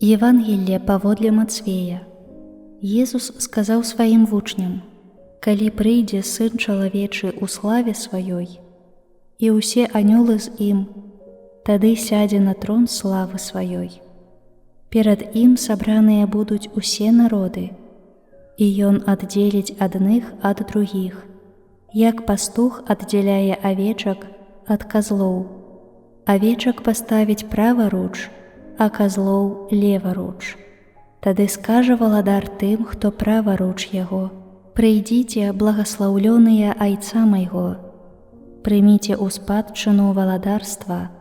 Евангелие паводле Мацвея. Езус сказаў сваім вучням: «Калі прыйдзе Сын чалавечы ў славе сваёй, і ўсе анёлы з ім, тады сядзе на трон славы сваёй. Перад ім сабраныя будуць усе народы, і ён аддзеліць адных ад другіх, як пастух аддзяляе авечак ад казлоў. Авечак паставіць праваруч, а казлоў леваруч. Тады скажа валадар тым, хто праваруч яго: «Прыйдзіце, благаслаўлёныя айца майго, прыміце ў спадчыну валадарства,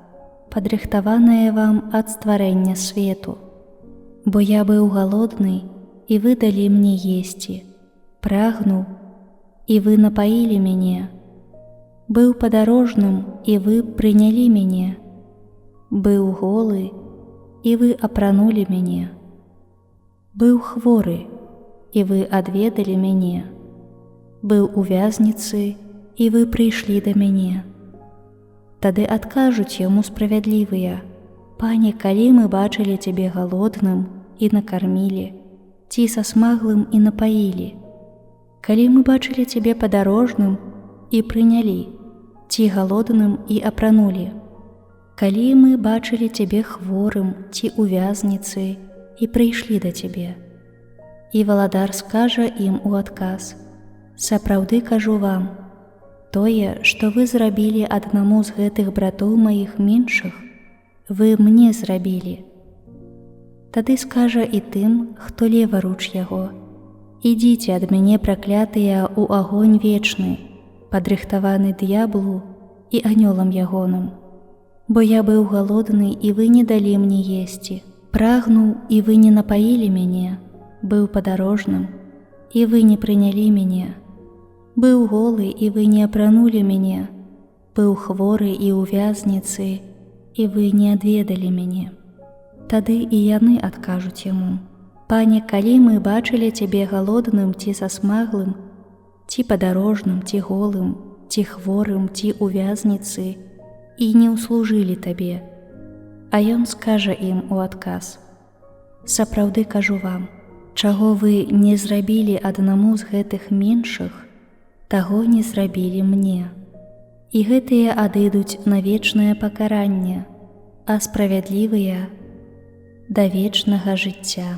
падрыхтаванае вам ад стварэння свету. Бо я быў галодны, і вы далі мне есці, прагнуў, і вы напаілі мяне, быў падарожным, і вы прынялі мяне, быў голы, і вы апранулі мяне, быў хворы, і вы адведалі мяне, быў у вязніцы, і вы прыйшлі да мяне». Тады адкажуць яму справядлівыя: «Пане, калі мы бачылі цябе галодным і накармілі, ці сасмаглым і напаілі? Калі мы бачылі цябе падарожным і прынялі, ці галодным і апранулі? Калі мы бачылі цябе хворым ці ў вязніцы і прыйшлі да цябе?» І валадар скажа ім у адказ: «Сапраўды кажу вам, тое, што вы зрабілі аднаму з гэтых братоў маіх меншых, вы мне зрабілі». Тады скажа і тым, хто леваруч яго: «Ідзіце ад мяне, праклятыя, у агонь вечны, падрыхтаваны д'яблу і анёлам ягоным. Бо я быў галодны, і вы не далі мне есці, прагнуў, і вы не напаілі мяне, быў падарожным, і вы не прынялі мяне, быў голы, і вы не апранулі мяне, быў хворы і ў вязніцы, і вы не адведалі мяне». Тады і яны адкажуць яму: «Пане, калі мы бачылі цябе галодным ці сасмаглым, ці падарожным, ці голым, ці хворым, ці ў вязніцы, і не ўслужылі табе?» А ён скажа ім у адказ: «Сапраўды кажу вам, чаго вы не зрабілі аднаму з гэтых меншых, таго не зрабілі мне». І гэтыя адыдуць на вечнае пакаранне, а справядлівыя — да вечнага жыцця».